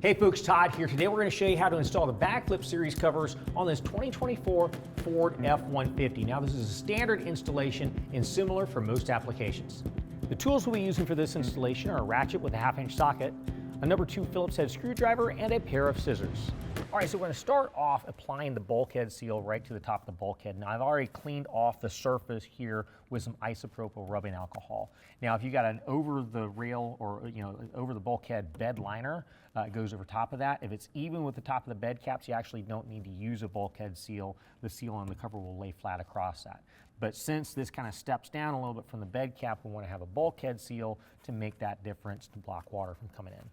Hey folks, Todd here. Today we're going to show you how to install the Bakflip series covers on this 2024 Ford F-150. Now this is a standard installation and similar for most applications. The tools we'll be using for this installation are a ratchet with a 1/2-inch socket, a number 2 Phillips head screwdriver, and a pair of scissors. All right, so we're going to start off applying the bulkhead seal right to the top of the bulkhead. Now I've already cleaned off the surface here with some isopropyl rubbing alcohol. Now if you got an over the rail or over the bulkhead bed liner, it goes over top of that. If it's even with the top of the bed caps, you actually don't need to use a bulkhead seal. The seal on the cover will lay flat across that. But since this kind of steps down a little bit from the bed cap, we want to have a bulkhead seal to make that difference to block water from coming in.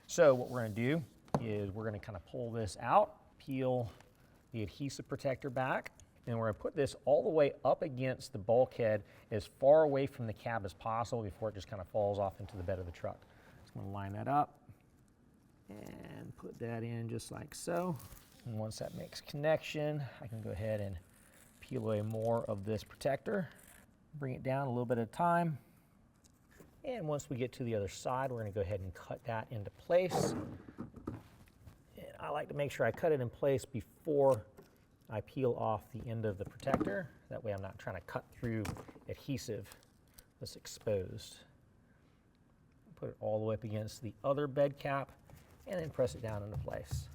So what we're going to do is we're going to kind of pull this out, peel the adhesive protector back, and we're going to put this all the way up against the bulkhead as far away from the cab as possible before it just kind of falls off into the bed of the truck. So I'm going to line that up and put that in just like so. And once that makes connection, I can go ahead and peel away more of this protector, bring it down a little bit at a time. And once we get to the other side, we're going to go ahead and cut that into place. And I like to make sure I cut it in place before I peel off the end of the protector. That way I'm not trying to cut through adhesive that's exposed. Put it all the way up against the other bed cap and then press it down into place.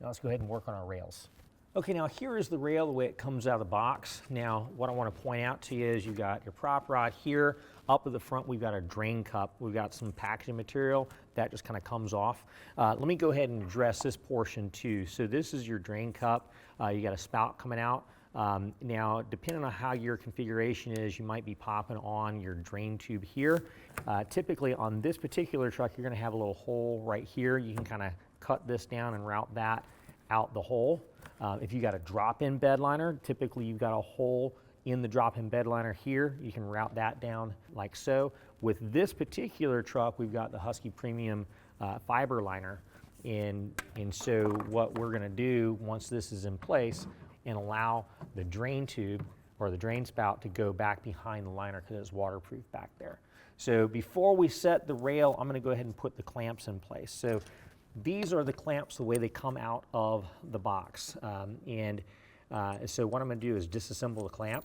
Now let's go ahead and work on our rails. Okay, now here is the rail the way it comes out of the box. Now what I want to point out to you is you got your prop rod here. Up at the front we've got a drain cup. We've got some packaging material that just kind of comes off. Let me go ahead and address this portion too. So this is your drain cup. You got a spout coming out. Now depending on how your configuration is, you might be popping on your drain tube here. Typically on this particular truck you're going to have a little hole right here. You can kind of cut this down and route that out the hole. If you got a drop-in bed liner, typically you've got a hole in the drop-in bed liner here. You can route that down like so. With this particular truck, we've got the Husky Premium fiber liner. And so what we're gonna do once this is in place and allow the drain tube or the drain spout to go back behind the liner because it's waterproof back there. So before we set the rail, I'm gonna go ahead and put the clamps in place. So these are the clamps the way they come out of the box. So what I'm going to do is disassemble the clamp,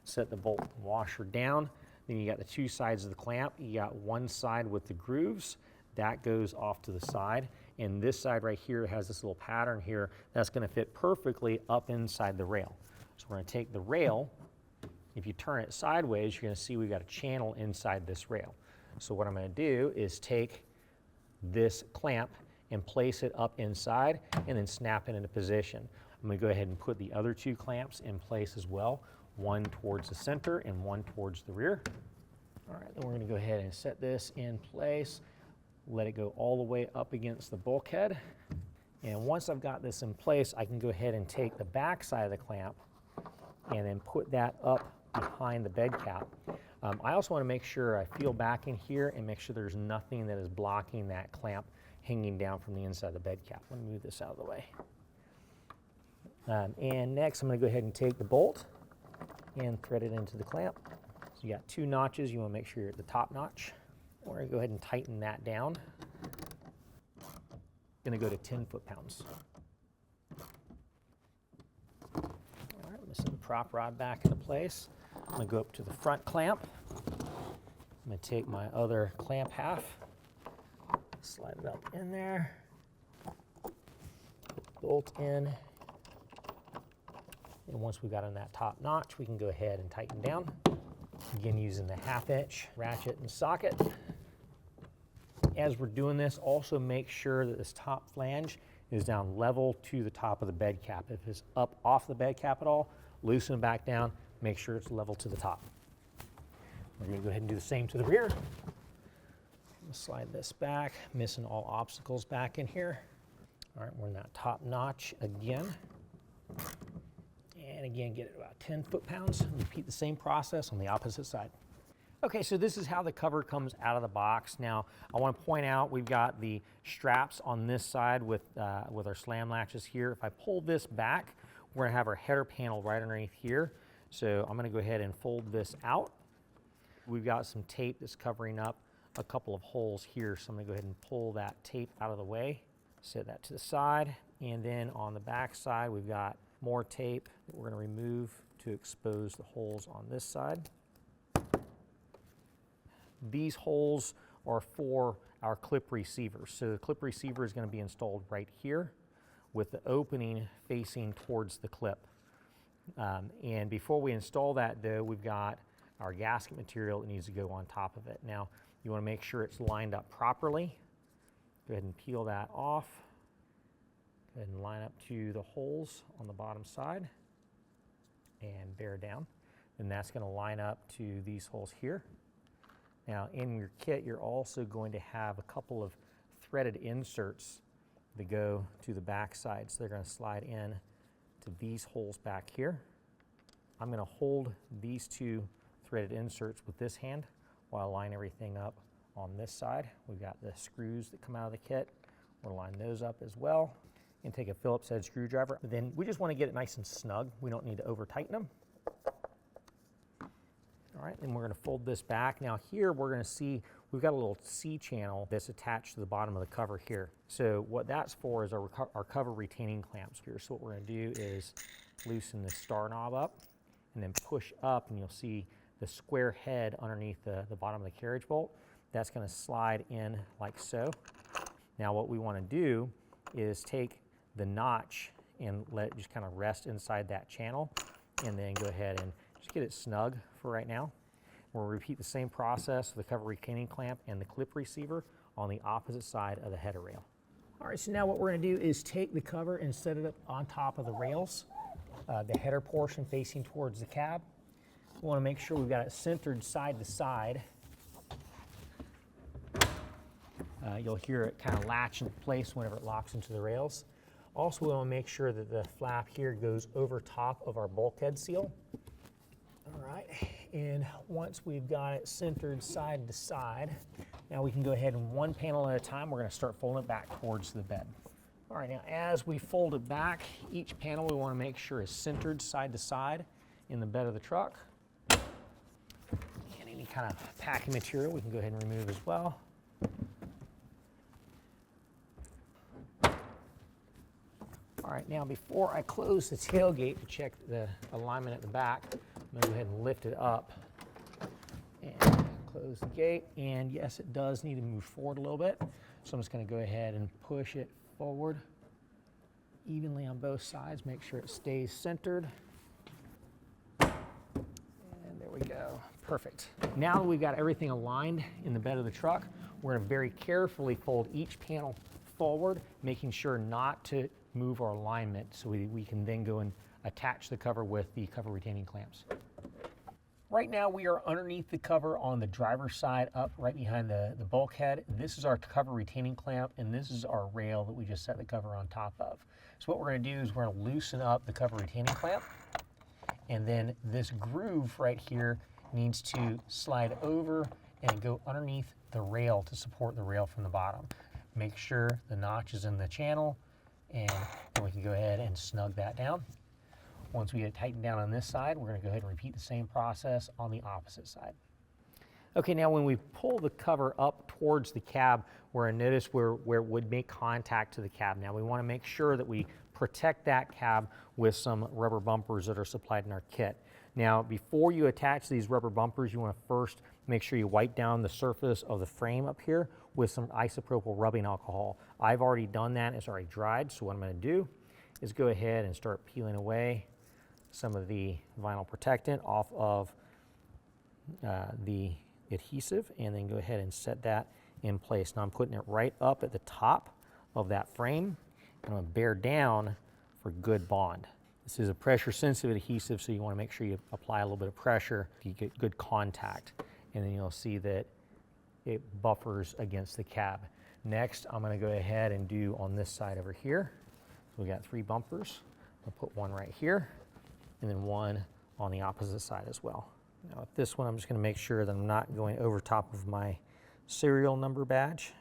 set the bolt washer down, then you got the two sides of the clamp. You got one side with the grooves, that goes off to the side, and this side right here has this little pattern here that's going to fit perfectly up inside the rail. So we're going to take the rail, if you turn it sideways, you're going to see we've got a channel inside this rail. So what I'm going to do is take this clamp and place it up inside and then snap it into position. I'm going to go ahead and put the other two clamps in place as well, one towards the center and one towards the rear. All right, then we're going to go ahead and set this in place, let it go all the way up against the bulkhead. And once I've got this in place, I can go ahead and take the back side of the clamp and then put that up behind the bed cap. I also want to make sure I feel back in here and make sure there's nothing that is blocking that clamp hanging down from the inside of the bed cap. Let me move this out of the way. And next I'm going to go ahead and take the bolt and thread it into the clamp. So you got two notches. You want to make sure you're at the top notch. We're going to go ahead and tighten that down. Going to go to 10 foot-pounds. All right, I'm going to set the prop rod back into place. I'm going to go up to the front clamp. I'm going to take my other clamp half, slide it up in there, bolt in, and once we got on that top notch, we can go ahead and tighten down. Again, using the 1/2-inch ratchet and socket. As we're doing this, also make sure that this top flange is down level to the top of the bed cap. If it's up off the bed cap at all, loosen it back down. Make sure it's level to the top. We're going to go ahead and do the same to the rear. Slide this back, missing all obstacles back in here. All right, we're in that top notch again. And again, get it about 10 foot-pounds. Repeat the same process on the opposite side. Okay, so this is how the cover comes out of the box. Now, I want to point out we've got the straps on this side with our slam latches here. If I pull this back, we're going to have our header panel right underneath here. So I'm going to go ahead and fold this out. We've got some tape that's covering up a couple of holes here, so I'm going to go ahead and pull that tape out of the way, set that to the side, and then on the back side we've got more tape that we're going to remove to expose the holes on this side. These holes are for our clip receiver. So the clip receiver is going to be installed right here with the opening facing towards the clip. And before we install that though, we've got our gasket material that needs to go on top of it. Now you want to make sure it's lined up properly. Go ahead and peel that off. Go ahead and line up to the holes on the bottom side and bear down. And that's going to line up to these holes here. Now in your kit, you're also going to have a couple of threaded inserts that go to the back side. So they're going to slide in to these holes back here. I'm going to hold these two threaded inserts with this hand while I line everything up on this side. We've got the screws that come out of the kit. We'll line those up as well and take a Phillips head screwdriver. Then we just want to get it nice and snug. We don't need to over tighten them. All right, then we're going to fold this back. Now here we're going to see we've got a little C channel that's attached to the bottom of the cover here. So what that's for is our cover retaining clamps here. So what we're going to do is loosen the star knob up and then push up, and you'll see the square head underneath the bottom of the carriage bolt. That's going to slide in like so. Now what we want to do is take the notch and let it just kind of rest inside that channel, and then go ahead and just get it snug for right now. We'll repeat the same process with the cover retaining clamp and the clip receiver on the opposite side of the header rail. All right, so now what we're going to do is take the cover and set it up on top of the rails, the header portion facing towards the cab. We want to make sure we've got it centered side to side. You'll hear it kind of latch into place whenever it locks into the rails. Also, we want to make sure that the flap here goes over top of our bulkhead seal. All right, and once we've got it centered side to side, now we can go ahead and one panel at a time, we're going to start folding it back towards the bed. All right, now as we fold it back, each panel we want to make sure is centered side to side in the bed of the truck. And any kind of packing material we can go ahead and remove as well. All right, now before I close the tailgate to check the alignment at the back, I'm going to go ahead and lift it up and close the gate. And yes, it does need to move forward a little bit. So I'm just going to go ahead and push it forward evenly on both sides. Make sure it stays centered. And there we go. Perfect. Now that we've got everything aligned in the bed of the truck, we're going to very carefully fold each panel forward, making sure not to move our alignment, so we can then go and attach the cover with the cover retaining clamps. Right now we are underneath the cover on the driver's side, up right behind the bulkhead. This is our cover retaining clamp, and this is our rail that we just set the cover on top of. So what we're going to do is we're going to loosen up the cover retaining clamp, and then this groove right here needs to slide over and go underneath the rail to support the rail from the bottom. Make sure the notch is in the channel, and then we can go ahead and snug that down. Once we get it tightened down on this side, we're going to go ahead and repeat the same process on the opposite side. Okay, now when we pull the cover up towards the cab, we're going to notice where it would make contact to the cab. Now we want to make sure that we protect that cab with some rubber bumpers that are supplied in our kit. Now before you attach these rubber bumpers, you want to first make sure you wipe down the surface of the frame up here with some isopropyl rubbing alcohol. I've already done that, it's already dried, so what I'm going to do is go ahead and start peeling away some of the vinyl protectant off of the adhesive, and then go ahead and set that in place. Now I'm putting it right up at the top of that frame, and I'm going to bear down for good bond. This is a pressure sensitive adhesive, so you want to make sure you apply a little bit of pressure to get good contact, and then you'll see that it buffers against the cab. Next, I'm going to go ahead and do on this side over here. So we got 3 bumpers. I'll put one right here, and then one on the opposite side as well. Now with this one, I'm just going to make sure that I'm not going over top of my serial number badge.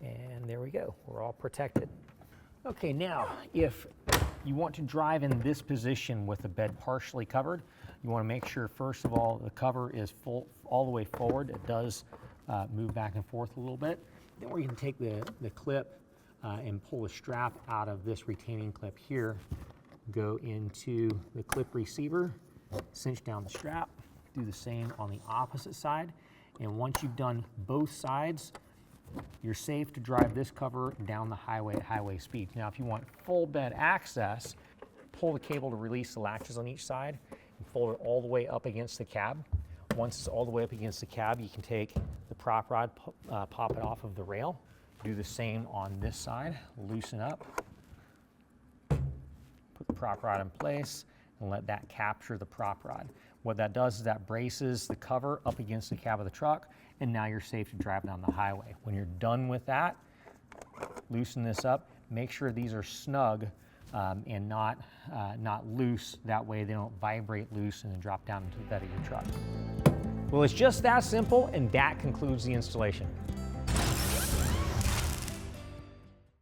And there we go, we're all protected. Okay, now if you want to drive in this position with the bed partially covered, You want to make sure, first of all, the cover is full all the way forward. It does move back and forth a little bit. Then we're going to take the clip and pull the strap out of this retaining clip here, go into the clip receiver, cinch down the strap, do the same on the opposite side. And once you've done both sides, you're safe to drive this cover down the highway at highway speeds. Now, if you want full bed access, pull the cable to release the latches on each side and fold it all the way up against the cab. Once it's all the way up against the cab, you can take the prop rod, pop it off of the rail. Do the same on this side, loosen up, put the prop rod in place, and let that capture the prop rod. What that does is that braces the cover up against the cab of the truck, and now you're safe to drive down the highway. When you're done with that, loosen this up. Make sure these are snug and not loose. That way they don't vibrate loose and then drop down into the bed of your truck. Well, it's just that simple, and that concludes the installation.